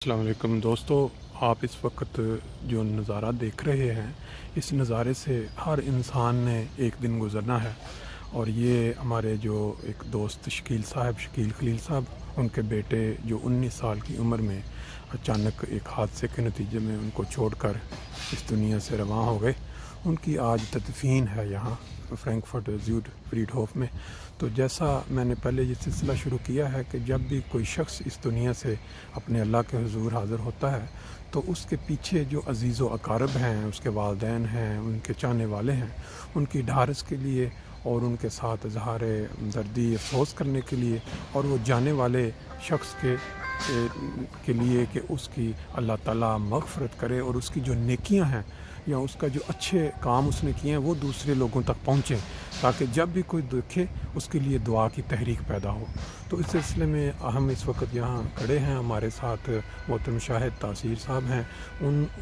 अस्सलाम वालेकुम दोस्तों, आप इस वक्त जो नज़ारा देख रहे हैं, इस नज़ारे से हर इंसान ने एक दिन गुज़रना है। और ये हमारे जो एक दोस्त शकील खलील साहब, उनके बेटे जो 19 साल की उम्र में अचानक एक हादसे के नतीजे में उनको छोड़कर इस दुनिया से रवाना हो गए। उनकी आज तदफीन है यहाँ फ्रैंकफर्ट फ्रीडहोफ में। तो जैसा मैंने पहले ये सिलसिला शुरू किया है कि जब भी कोई शख्स इस दुनिया से अपने अल्लाह के हुजूर हाज़िर होता है तो उसके पीछे जो अज़ीज़ व अकारब हैं, उसके वालिदैन हैं, उनके चाहने वाले हैं, उनकी ढारस के लिए और उनके साथ इज़हार दर्दी अफसोस करने के लिए और वो जाने वाले शख्स के लिए कि उसकी अल्लाह ताला मग़फ़िरत करे और उसकी जो नेकियां हैं या उसका जो अच्छे काम उसने किए हैं वो दूसरे लोगों तक पहुँचें, ताकि जब भी कोई देखे उसके लिए दुआ की तहरीक पैदा हो। तो इस सिलसिले में हम इस वक्त यहाँ खड़े हैं, हमारे साथ मोहतरम शाहिद तासीर साहब हैं।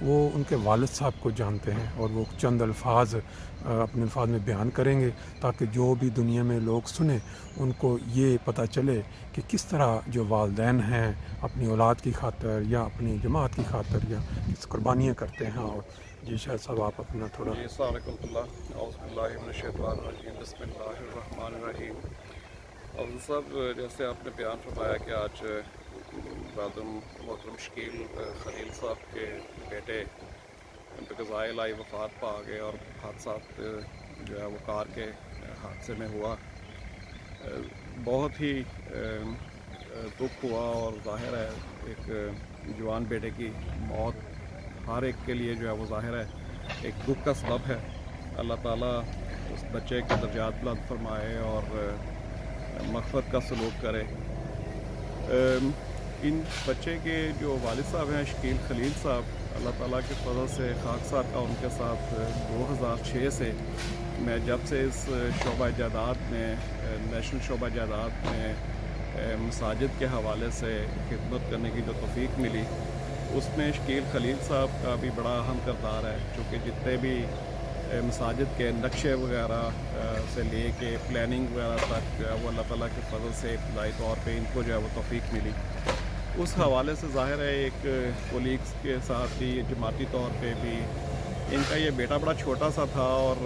वो उनके वालिद साहब को जानते हैं और वो चंद अल्फाज अपने अल्फाज में बयान करेंगे ताकि जो भी दुनिया में लोग सुने उनको ये पता चले कि किस तरह जो वालिदैन हैं अपनी औलाद की खातर या अपनी जमात की खातर या किस कुर्बानियाँ करते हैं। और जी शायद साहब आप अपना थोड़ा और सब जैसे आपने बयान फरमाया कि आज मोहतरम शकील खलील साहब के बेटे बेगज़ाए लाई वफ़ात पा गए और हादसा जो है वो कार के हादसे में हुआ। बहुत ही दुख हुआ और ज़ाहिर है एक जवान बेटे की मौत हर एक के लिए जो है वो ज़ाहिर है एक दुख का सबब है। अल्लाह ताला उस बच्चे के दर्जात बुलंद फरमाए और मग़फ़िरत का सलूक करे। इन बच्चे के जो वालिद साहब हैं शकील खलील साहब, अल्लाह ताला के फज़ल से खाकसार का उनके साथ 2006 से मैं जब से इस शोबा जायदाद में नेशनल शोबा जायदाद में मसाजिद के हवाले से खिदमत करने की जो तौफ़ीक मिली उसमें शकील खलील साहब का भी बड़ा अहम किरदार है, चूँकि जितने भी मसाजिद के नक्शे वगैरह से ले के प्लानिंग वगैरह तक जो है वो अल्लाह ताला के फज़ल से इब्तदाई तौर पे इनको जो है वो तौफ़ीक मिली। उस हवाले से ज़ाहिर है एक कोलीग्स के साथ ही जमाती तौर पे भी इनका ये बेटा बड़ा छोटा सा था और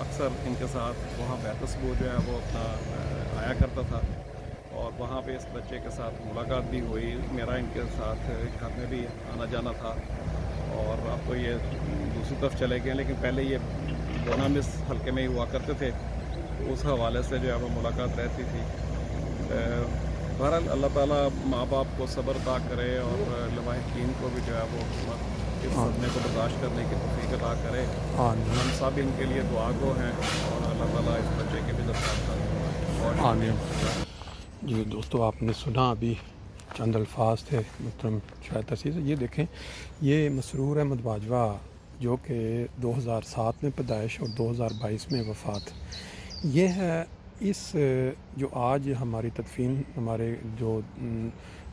अक्सर इनके साथ वहाँ बैतसबू जो है वो अपना आया करता था और वहाँ पे इस बच्चे के साथ मुलाकात भी हुई। मेरा इनके साथ घर में भी आना जाना था और अब तो ये दूसरी तरफ चले गए, लेकिन पहले ये बोना मिस हल्के में ही हुआ करते थे, उस हवाले से जो है वो मुलाकात रहती थी। बहरहाल अल्लाह ताला माँ बाप को सब्र अता करे और लवाहिकीन को भी जो है वो इस सदमे को बर्दाश्त करने की तौफीक अता करे। हम सब इनके लिए दुआ गो हैं और अल्लाह ताला इस बच्चे के भी दर्जात आमीन। जी दोस्तों, आपने सुना अभी चंद अल्फाज थे मोहतरम शाहिद तासीर से। ये देखें, ये मसरूर अहमद बाजवा जो कि 2007 में पैदाइश और 2022 में वफ़ात, ये है इस जो आज हमारी तदफीन हमारे जो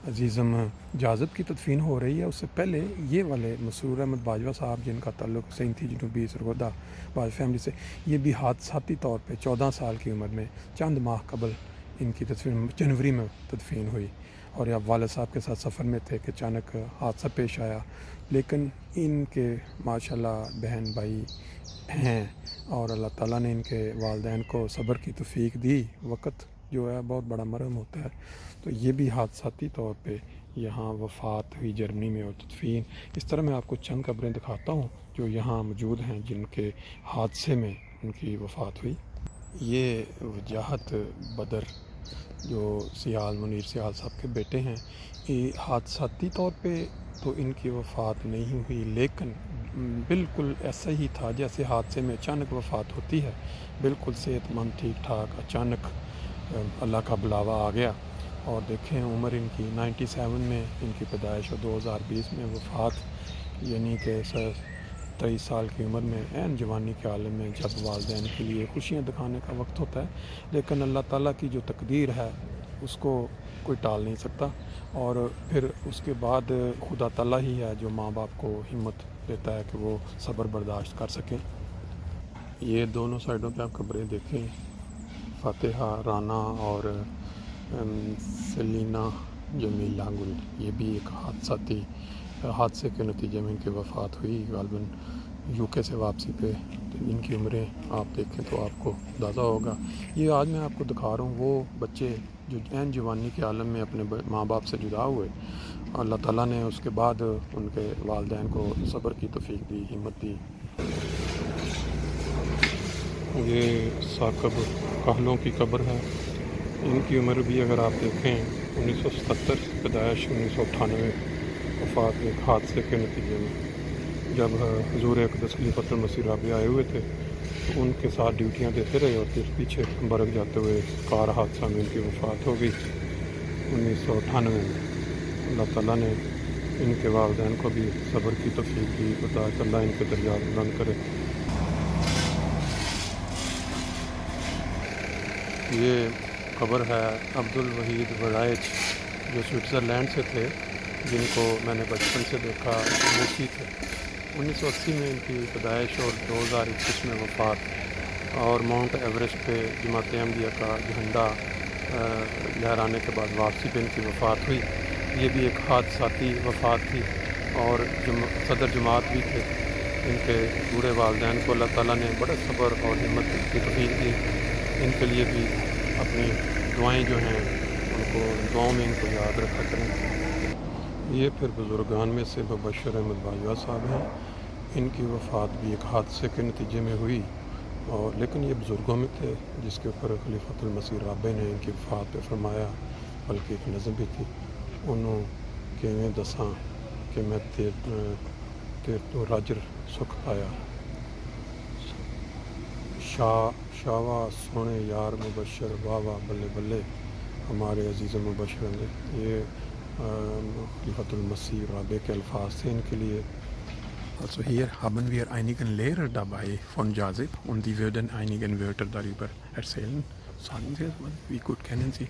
अज़ीज़म जाज़ब की तदफीन हो रही है उससे पहले ये वाले मसरूर अहमद बाजवा साहब जिनका ताल्लुक़ सैंती जनूबी सरगोदा बाज फैमिली से, ये भी हादसाती तौर पे 14 साल की उम्र में चंद माह कबल इनकी तदफीन जनवरी में तदफीन हुई और या वालिद साहब के साथ सफ़र में थे कि अचानक हादसा पेश आया। लेकिन इनके माशाल्लाह बहन भाई हैं और अल्लाह ताला ने इनके वालिदैन को सब्र की तौफ़ीक दी। वक़्त जो है बहुत बड़ा मरहम होता है। तो ये भी हादसाती तौर पे यहाँ वफ़ात हुई जर्मनी में और तदफीन। इस तरह मैं आपको चंद कब्रें दिखाता हूँ जो यहाँ मौजूद हैं जिनके हादसे में उनकी वफ़ात हुई। ये वजाहत बदर जो मुनीर सियाल साहब के बेटे हैं, ये हादसाती तौर पे तो इनकी वफ़ात नहीं हुई, लेकिन बिल्कुल ऐसा ही था जैसे हादसे में अचानक वफ़ात होती है। बिल्कुल सेहतमंद ठीक ठाक, अचानक अल्लाह का बुलावा आ गया और देखें उम्र इनकी 97 में इनकी पैदाइश और 2020 में वफ़ात, यानी कि 23 साल की उम्र में ऐन जवानी के आलम में जब वालिदैन के लिए खुशियाँ दिखाने का वक्त होता है। लेकिन अल्लाह ताला की जो तकदीर है उसको कोई टाल नहीं सकता और फिर उसके बाद खुदा ताला ही है जो माँ बाप को हिम्मत देता है कि वो सब्र बर्दाश्त कर सकें। ये दोनों साइडों पे आप खबरें देखें, फ़ातिहा, राना और सेलिना जमील लांगुल, ये भी एक हादसे के नतीजे में इनकी वफ़ात हुई गालिबन यूके से वापसी पे। तो इनकी उम्रें आप देखें तो आपको अंदाज़ा होगा। ये आज मैं आपको दिखा रहा हूँ वो बच्चे जो ऐन जवानी के आलम में अपने माँ बाप से जुदा हुए। अल्लाह ताला ने उसके बाद उनके वालिदैन को सब्र की तौफीक दी, हिम्मत दी। ये साकब कहलों की कब्र है। इनकी उम्र भी अगर आप देखें 1977 पैदाइश 1998 वफ़ात एक हादसे के नतीजे में। जब हुज़ूर अक़दस खलीफतुल मसीह राबे आए हुए थे तो उनके साथ ड्यूटियां देते रहे और फिर पीछे बरक जाते हुए कार हादसा में इनकी वफ़ात हो गई 1998 में। अल्लाह ताला ने इनके वालिदैन को भी सब्र की तौफीक दी, खुदा अल्लाह इनके दर्जात बुलंद करे। ये खबर है अब्दुल वहीद वराइच जो स्विट्ज़रलैंड से थे, जिनको मैंने बचपन से देखा, मूसी थे। 1980 में इनकी पैदाइश और 2021 में वफ़ात। और माउंट एवरेस्ट पे जमात अहमदिया का झंडा लहराने के बाद वापसी पे इनकी वफ़ात हुई। ये भी एक हादसाती वफ़ात थी और सदर जमात भी थे। इनके बूढ़े वालिदैन को अल्लाह ताला ने बड़ा सब्र और हिम्मत की तौफीक दी। इनके लिए भी अपनी दुआएं जो हैं उनको दुआओं में इनको याद रखा करें। ये फिर बुज़ुर्गान में से मुबशर अहमद बाजवा साहब हैं। इनकी वफ़ात भी एक हादसे के नतीजे में हुई और लेकिन ये बुज़ुर्गों में थे जिसके ऊपर खलीफतुल मसीह राबे ने इनकी वफ़ात पे फरमाया, बल्कि एक नज़म भी थी, उन्हों कि मैं दसा कि मैं तेर तो राजर सुख पाया। शावा सोने यार मुबशर वाह वाह बल्ले बल्ले, हमारे अजीज़ मुबशर ने। ये खलीफतुल मसीह राबे के अल्फाज थे इनके लिए। Also hier haben wir einigen Lehrer dabei von Yazib und die würden einigen Wörter darüber erzählen. Sagen Sie es mal, wie gut kennen Sie?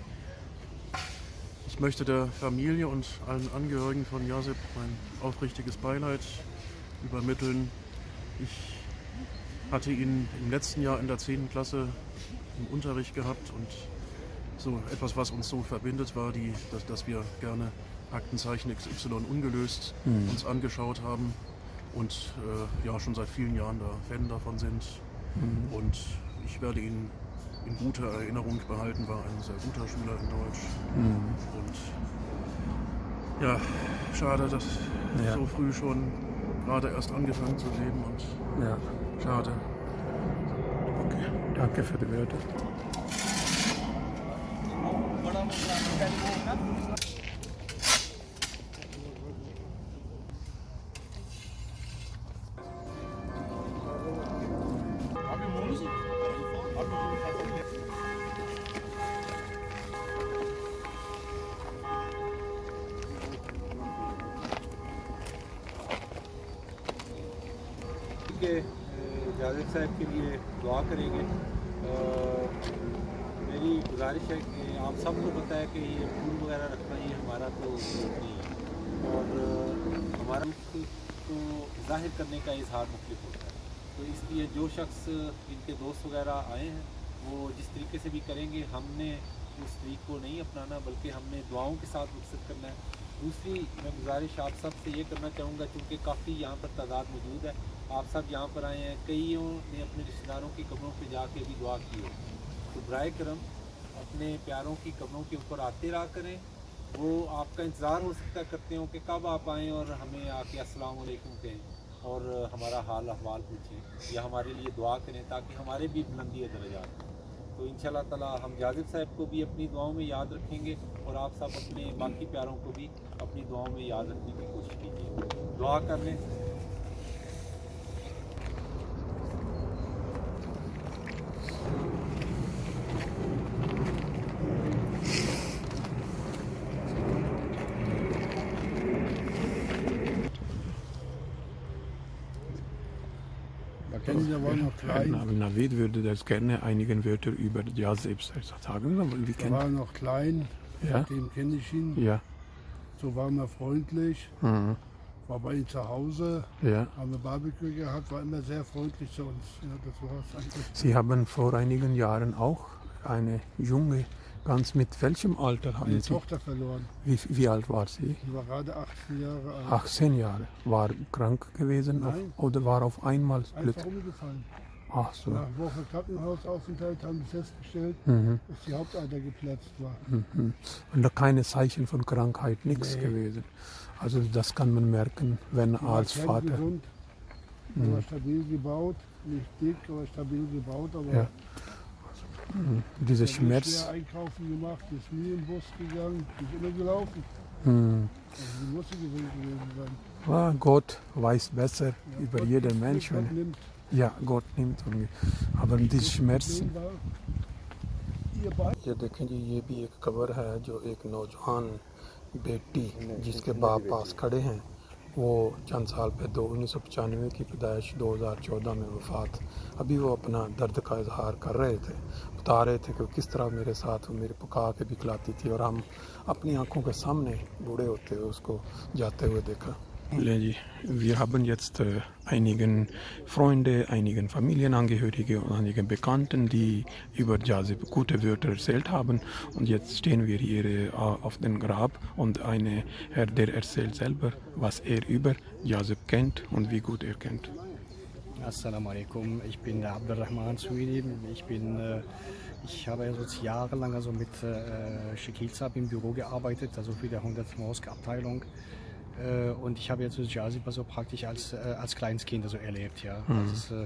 Ich möchte der Familie und allen Angehörigen von Yazib mein aufrichtiges Beileid übermitteln. Ich hatte ihn im letzten Jahr in der 10. Klasse im Unterricht gehabt und so etwas, was uns so verbindet, war, dass wir gerne Aktenzeichen XY ungelöst uns angeschaut haben und ja schon seit vielen Jahren da Fan davon sind. Und ich werde ihn in guter Erinnerung behalten, war ein sehr guter Schüler in Deutsch. Und ja, schade, dass so früh schon gerade erst angefangen zu leben und schade. Okay, danke für die Wörter. जाज़िब साहब के लिए दुआ करेंगे। मेरी गुजारिश है कि आप सबको पता है कि ये फूल वगैरह रखना ये हमारा तो नहीं है और हमारा को जाहिर करने का इजहार मुख्तलिफ होता है। तो इसलिए जो शख्स इनके दोस्त वगैरह आए हैं वो जिस तरीके से भी करेंगे, हमने उस तरीक़ को नहीं अपनाना, बल्कि हमने दुआओं के साथ मकसद करना है। दूसरी मैं गुजारिश आप सब से ये करना चाहूँगा, चूँकि काफ़ी यहाँ पर तादाद मौजूद है, आप सब यहाँ पर आए हैं, कईयों ने अपने रिश्तेदारों की कब्रों पे जाके भी दुआ की हो, तो बराए करम अपने प्यारों की कब्रों के ऊपर आते रहा करें। वो आपका इंतज़ार हो सकता है करते हो कि कब आप आएँ और हमें आके अस्सलाम वालेकुम कहें और हमारा हाल अहवाल पूछें या हमारे लिए दुआ करें ताकि हमारे भी बुलंदी दर्जात। तो इंशाअल्लाह ताला हम जाज़िब साहब को भी अपनी दुआओं में याद रखेंगे और आप सब अपने बाकी प्यारों को भी अपनी दुआओं में याद रखने की कोशिश कीजिए। दुआ कर लें। Navid würde das gerne einigen Wörter über Yazib sagen. Wie Er war noch klein, Ja. seitdem kenne ich ihn. Ja, So war er freundlich, war bei ihm zu Hause, ja. haben wir Barbecue gehabt, war immer sehr freundlich zu uns. Ja, das war es eigentlich. Sie haben vor einigen Jahren auch eine junge Ganz mit welchem Alter haben Meine Sie? Tochter verloren. Wie alt war sie? Die war gerade 18 Jahre alt. 18 Jahre. War krank gewesen Nein. oder war auf einmal Einfach plötzlich? umgefallen. Ach so. Nach einer Woche Krankenhausaufenthalt haben sie festgestellt, dass die Hauptader geplatzt war. Und da keine Zeichen von Krankheit, nichts Nee. gewesen. Also das kann man merken, wenn Die war als Vater. gesund, war stabil gebaut, nicht dick, aber stabil gebaut. Aber Ja. Dieser sie hat Schmerz. schwer einkaufen gemacht, die ist nie im Bus gegangen, die ist immer gelaufen. Hm. Also die muss sie gesund gewesen sein. Ah, Gott weiß besser über Gott- jeden Menschen. Gott nimmt. Ja, Gott nimmt. Aber diese Schmerzen. Problem war, ihr beide ये देखें जी, ये भी एक cover है जो एक नौजवान बेटी जिसके बाप पास खड़े हैं, वो चंद साल पहले 1995 की पैदाइश 2014 में वफात। अभी वो अपना दर्द का इजहार कर रहे थे, बता रहे थे कि किस तरह मेरे साथ वो मेरे पका के भी खिलाती थी और हम अपनी आंखों के सामने बूढ़े होते हुए उसको जाते हुए देखा। Wir haben jetzt einigen Freunde, einigen Familienangehörige und einigen Bekannten, die über Jazib gute Wörter erzählt haben. Und jetzt stehen wir hier auf dem Grab und ein Herr, der erzählt selber, was er über Jazib kennt und wie gut er kennt. Assalamu alaikum, ich bin der Abdurrahman Suidi. Ich habe also jahrelang also mit Shakil Saab im Büro gearbeitet, also für die 100 Mosk-Abteilung. Und ich habe jetzt Jazib also praktisch als kleines Kind also erlebt. Ja. Also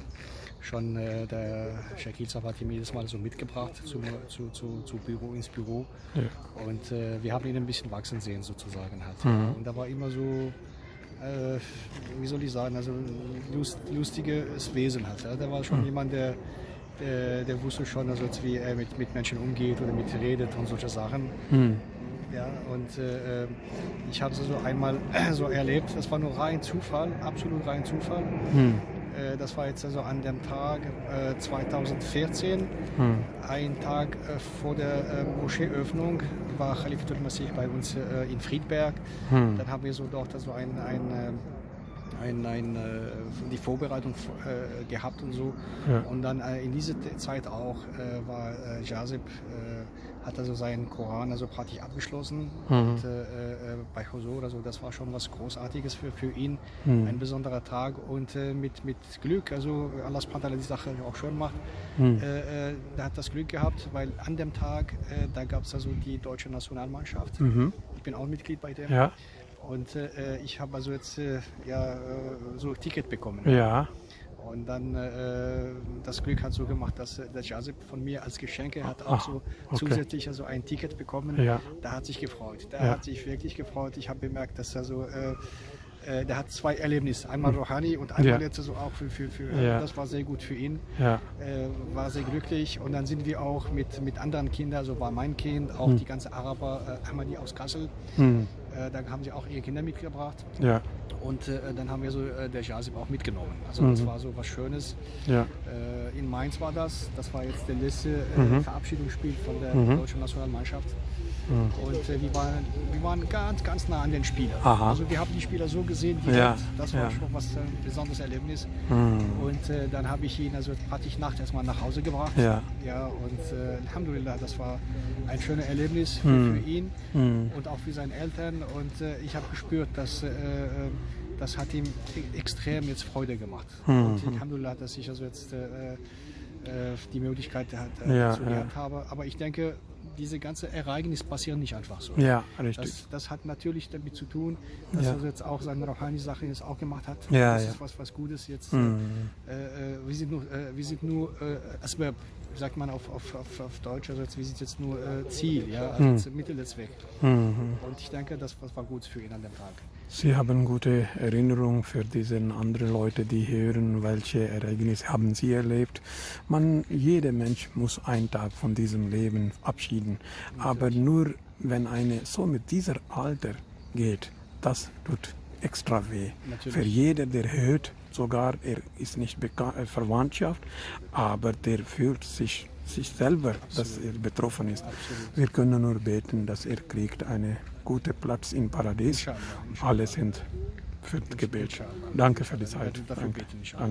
schon der Shakil Saab hat ihn jedes Mal so mitgebracht ins Büro. Ja. Und wir haben ihn ein bisschen wachsen sehen sozusagen. Halt. Und da war immer so, wie soll ich sagen, also lustiges Wesen hat. Ja. Der war schon jemand, der wusste schon, also wie er mit Menschen umgeht oder mit redet und solche Sachen. Ja, und ich habe es so einmal so erlebt, das war nur rein Zufall, absolut rein Zufall. Das war jetzt also an dem Tag 2014, ein Tag vor der Moscheeöffnung, war Khalifatul Masih bei uns in Friedberg. Dann haben wir so dort also die Vorbereitung gehabt und so. Ja. Und dann in dieser Zeit auch war Jazib, hat also seinen Koran also praktisch abgeschlossen und, bei Huzur, also das war schon was Großartiges für ihn, ein besonderer Tag und mit Glück, also Allah subhanahu wa ta'ala die Sache auch schön macht, der hat das Glück gehabt, weil an dem Tag, da gab es also die deutsche Nationalmannschaft. Ich bin auch Mitglied bei dem. Ja. Und ich habe also jetzt so ein Ticket bekommen. Ja. Und dann das Glück hat so gemacht, dass der Jazib von mir als Geschenk hat auch so zusätzlich also ein Ticket bekommen. Ja. Da hat sich gefreut. Der Ja. hat sich wirklich gefreut. Ich habe bemerkt, dass er so der hat zwei Erlebnisse, einmal Rohani und einmal jetzt so auch für Ja. das war sehr gut für ihn. Ja. War sehr glücklich und dann sind wir auch mit anderen Kindern, also war mein Kind, auch die ganze Araber, Ahmadi aus Kassel, da haben sie auch ihre Kinder mitgebracht. Ja. Und dann haben wir so der Jazib auch mitgenommen. Also das war so was Schönes. Ja. In Mainz war das. Das war jetzt der letzte Verabschiedungsspiel von der deutschen Nationalmannschaft. Und wir waren ganz, ganz nah an den Spielern. Aha. Also wir haben die Spieler so gesehen, Ja. das war Ja. schon was ein besonderes Erlebnis. Und dann habe ich ihn also praktisch nachts erstmal nach Hause gebracht. Ja. Ja, und Alhamdulillah, das war ein schönes Erlebnis für ihn und auch für seine Eltern. Und ich habe gespürt, dass das hat ihm extrem jetzt Freude gemacht. Und Alhamdulillah, dass ich also jetzt die Möglichkeit dazu gehabt habe. Aber ich denke, diese ganzen Ereignisse passieren nicht einfach so. Ja, richtig. Das hat natürlich damit zu tun, dass Ja. er jetzt auch seine Rohani-Sache jetzt auch gemacht hat. Ja, das ja. ist was Gutes jetzt. Wir sind nur Asbab, sagt man auf Deutsch, also wir sind jetzt nur Ziel, ja, also jetzt Mittel des Weg. Und ich denke, das war gut für ihn an dem Tag. Sie haben gute Erinnerungen für diese anderen Leute, die hören, welche Ereignisse haben Sie erlebt. Jeder Mensch muss einen Tag von diesem Leben abschieden. Aber nur wenn eine so mit dieser Alter geht, das tut extra weh. Natürlich. Für jeder, der hört, sogar er ist nicht Verwandtschaft, aber der fühlt sich selber, dass er betroffen ist. Absolut. Wir können nur beten, dass er kriegt einen guten Platz im Paradies. Inshallah. Alle sind für das Gebet. Inshallah. Danke für die Zeit. Wir werden dafür Danke. beten, inshallah.